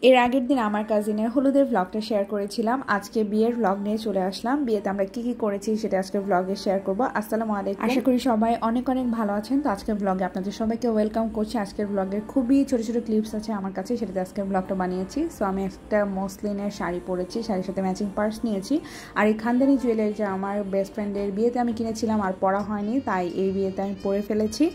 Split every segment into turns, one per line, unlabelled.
এর আগের দিন আমার কাজিনের হলুদের ব্লগটা শেয়ার করেছিলাম। আজকে বিয়ের ব্লগ নিয়ে চলে আসলাম। বিয়েতে আমরা কি কি করেছি সেটা আজকে ব্লগে শেয়ার করব। আসসালামু আলাইকুম, আশা করি সবাই অনেক অনেক ভালো আছেন। তো আজকের ব্লগে আপনাদের সবাইকে ওয়েলকাম করছি। আজকের ব্লগের খুবই ছোট ছোট ক্লিপস আছে আমার কাছে, সেটাতে আজকের ব্লগটা বানিয়েছি। সো আমি একটা মসলিনের শাড়ি পরেছি, শাড়ির সাথে ম্যাচিং পার্স নিয়েছি। আর এই খানদানি জুয়েলারিটা আমার বেস্ট ফ্রেন্ডের বিয়েতে আমি কিনেছিলাম, আর পরা হয়নি, তাই এই বিয়েতে আমি পরে ফেলেছি।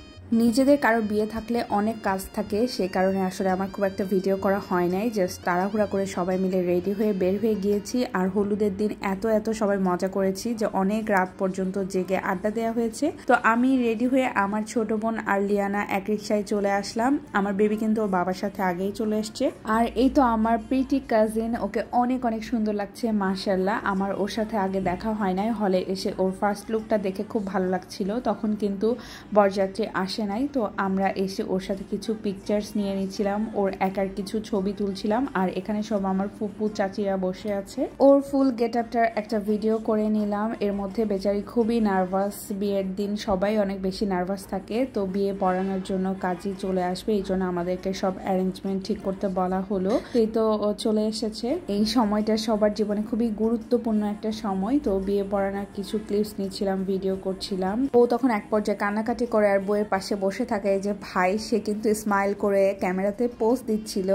নিজেদের কারো বিয়ে থাকলে অনেক কাজ থাকে, সে কারণে আসলে আমার খুব একটা ভিডিও করা হয় নাই। জাস্ট তাড়াহুড়া করে সবাই মিলে রেডি হয়ে বের হয়ে গিয়েছি। আর হলুদের দিন এত সবাই মজা করেছি যে অনেক রাত পর্যন্ত জেগে আড্ডা দেওয়া হয়েছে। তো আমি রেডি হয়ে আমার ছোট বোন আর লিয়ানা এক রিক্সায় চলে আসলাম। আমার বেবি কিন্তু ওর বাবার সাথে আগেই চলে এসছে। আর এই তো আমার প্রিটি কাজিন, ওকে অনেক অনেক সুন্দর লাগছে মাশাআল্লাহ। আমার ওর সাথে আগে দেখা হয় নাই, হলে এসে ওর ফার্স্ট লুকটা দেখে খুব ভালো লাগছিল। তখন কিন্তু বরযাত্রী আসে নাই, তো আমরা এসে ওর সাথে কিছু পিকচার্স নিয়ে নিয়েছিলাম, ওর একার কিছু ছবি তুলছিলাম। আর এখানে সব আমার ফুপু চাচিরা বসে আছে। ওর ফুল গেট আপটার একটা ভিডিও করে নিলাম। এর মধ্যে বেচারি খুবই নার্ভাস, বিয়ের দিন সবাই অনেক বেশি নার্ভাস থাকে। তো বিয়ে পড়ানোর জন্য কাজী চলে আসবে, এই জন্য আমাদেরকে সব অ্যারেঞ্জমেন্ট ঠিক করতে বলা হলো। এই তো চলে এসেছে। এই সময়টা সবার জীবনে খুবই গুরুত্বপূর্ণ একটা সময়। তো বিয়ে পড়ানোর কিছু ক্লিপস নিচ্ছিলাম, ভিডিও করছিলাম। ও তখন এক পর্যায়ে কান্নাকাটি করে আর বইয়ের পাশে বসে থাকে। যে ভাই, সে কিন্তু স্মাইল করে ক্যামেরাতে পোজ দিচ্ছিল।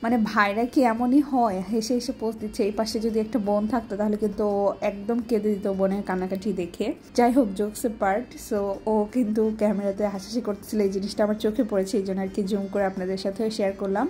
মানে ভাইরা কি এমনই হয়, হেসে হেসে পোজ দিচ্ছে। এই পাশে যদি একটা বোন থাকতো তাহলে কিন্তু একদম কেঁদে দিত বোনের কান্নাকাটি দেখে। যাই হোক, জোকস এ পার্ট। সো ও কিন্তু ক্যামেরাতে হাসাহাসি করতেছিল, এই জিনিসটা আমার চোখে পড়েছে, এই জন্য আর কি জুম করে আপনাদের সাথে শেয়ার করলাম।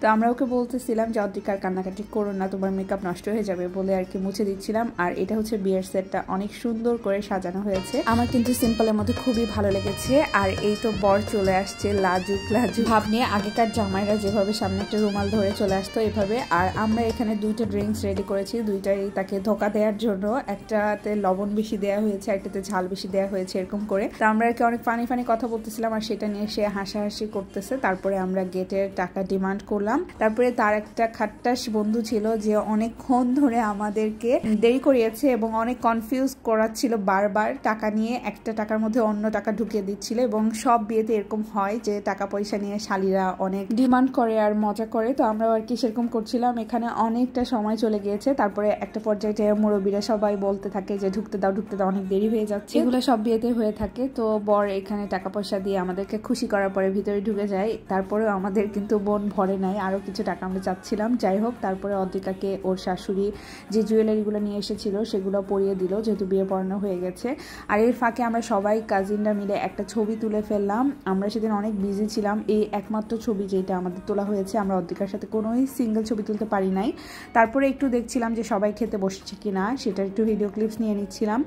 তো আমরা ওকে বলতেছিলাম যে অধিকার কান্নাকাটি করো না, তোমার মেকআপ নষ্ট হয়ে যাবে বলে আর কি মুছে দিচ্ছিলাম। আর এটা হচ্ছে বিয়ের সেটটা, অনেক সুন্দর করে সাজানো হয়েছে। আমার কিন্তু সিম্পলের মধ্যে খুবই ভালো লেগেছে। আর এই তো বর চলে আসছে লাজুক লাজুক ভাব নিয়ে। আগেকার জামাইরা যেভাবে সামনে একটা রুমাল ধরে চলে আসতো এভাবে। আর আমরা এখানে দুইটা ড্রিঙ্কস রেডি করেছি, দুইটাই তাকে ধোকা দেওয়ার জন্য। একটাতে লবণ বেশি দেওয়া হয়েছে, একটাতে ঝাল বেশি দেওয়া হয়েছে, এরকম করে। তো আমরা আর কি অনেক ফানি কথা বলতেছিলাম, আর সেটা নিয়ে সে হাসাহাসি করতেছে। তারপরে আমরা গেটের টাকা ডিমান্ড করলাম। তারপরে তার একটা খাট্টাস বন্ধু ছিল যে অনেকক্ষণ ধরে আমাদেরকে দেরি করিয়েছে এবং অনেক কনফিউজ করাচ্ছিল বারবার। টাকা নিয়ে একটা টাকার মধ্যে অন্য টাকা ঢুকিয়ে দিচ্ছিল। এবং সব বিয়েতে এরকম হয় যে টাকা পয়সা নিয়ে শালীরা অনেক ডিমান্ড করে আর মজা করে। তো আমরা আর কি সেরকম করছিলাম। এখানে অনেকটা সময় চলে গিয়েছে। তারপরে একটা পর্যায়ে মুরব্বীরা সবাই বলতে থাকে যে ঢুকতে দাও, অনেক দেরি হয়ে যাচ্ছে। এগুলো সব বিয়েতে হয়ে থাকে। তো বর এখানে টাকা পয়সা দিয়ে আমাদেরকে খুশি করার পরে ভিতরে ঢুকে যায়। তারপরেও আমাদের কিন্তু বোন ভরে নাই, আরো কিছু টাকা আমরা চাচ্ছিলাম। যাই হোক, তারপরে অদ্রিকাকে ওর শাশুড়ি যে জুয়েলারিগুলো নিয়ে এসেছিল সেগুলো পরিয়ে দিল, যেহেতু বিয়ে পড়ানো হয়ে গেছে। আর এর ফাঁকে আমরা সবাই কাজিনরা মিলে একটা ছবি তুলে ফেললাম। আমরা সেদিন অনেক বিজি ছিলাম। এই একমাত্র ছবি যেটা আমাদের তোলা হয়েছে, আমরা অদ্রিকার সাথে কোনোই সিঙ্গেল ছবি তুলতে পারি নাই। তারপরে একটু দেখছিলাম যে সবাই খেতে বসছে কিনা, সেটার একটু ভিডিও ক্লিপস নিয়ে নিচ্ছিলাম।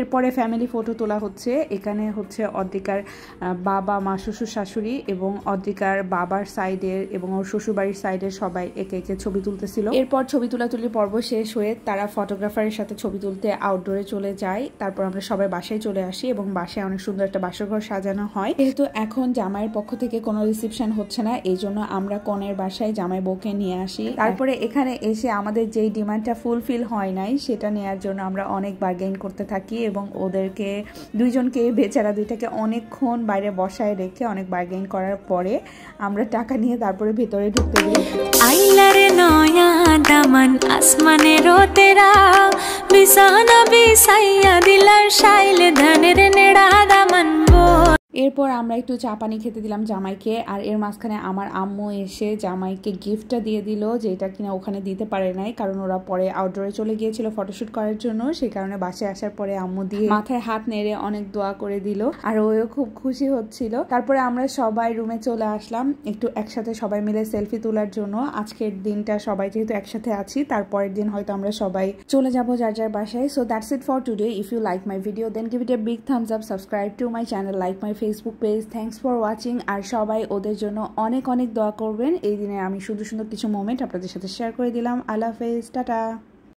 এরপরে ফ্যামিলি ফটো তোলা হচ্ছে। এখানে হচ্ছে অদ্রিকার বাবা, মা, শ্বশুর, শাশুড়ি এবং অদ্রিকার বাবার সাইডের এবং ওর শ্বশুরবাড়ির সাইডের সবাই একে একে ছবি তুলতেছিল। এরপর ছবি তুলাতুলি পর্ব শেষ হয়ে তারা ফটোগ্রাফারের সাথে ছবি তুলতে আউটডোরে চলে যায়। তারপর আমরা সবাই বাসায় চলে আসি এবং বাসায় অনেক সুন্দর একটা বাসরঘর সাজানো হয়। যেহেতু এখন জামাইয়ের পক্ষ থেকে কোনো রিসেপশন হচ্ছে না, এই জন্য আমরা কনের বাসায় জামাই বউকে নিয়ে আসি। তারপরে এখানে এসে আমাদের যেই ডিমান্ডটা ফুলফিল হয় নাই, সেটা নেওয়ার জন্য আমরা অনেক বার্গেইন করতে থাকি এবং ওদেরকে দুইজনকে, বেচারা দুইটাকে অনেকক্ষণ বাইরে বসায় রেখে অনেক বার্গেইন করার পরে আমরা টাকা নিয়ে তারপরে ভেতরে ঢুকতে দিই।
আইলারে নয়া দামান আসমানেরো তেরা বিছানা বিছাইয়া দিলার শাইলে ধানের নেড়া দামান।
এরপর আমরা একটু চা পানি খেতে দিলাম জামাইকে। আর এর মাঝখানে আমার আম্মু এসে জামাইকে গিফটটা দিয়ে দিল, যেটা কিনা ওখানে দিতে পারে নাই, কারণ ওরা পরে আউটডোরে চলে গিয়েছিল ফটোশুট করার জন্য। সেই কারণে বাসায় আসার পরে আম্মু দিয়ে মাথায় হাত নেড়ে অনেক দোয়া করে দিল, আর ওও খুব খুশি হচ্ছিল। তারপরে আমরা সবাই রুমে চলে আসলাম একটু একসাথে সবাই মিলে সেলফি তোলার জন্য। আজকের দিনটা সবাই যেহেতু একসাথে আছি, তারপরের দিন হয়তো আমরা সবাই চলে যাব যার যার বাসায়। So that's it for today. If you like my video then give it a big thumbs up, subscribe to my channel, like my Facebook page. Thanks for watching. আর সবাই ওদের জন্য অনেক অনেক দোয়া করবেন। এই দিনে আমি সুন্দর সুন্দর কিছু মোমেন্ট আপনাদের সাথে শেয়ার করে দিলাম। আল্লাহ হাফেজ, টাটা।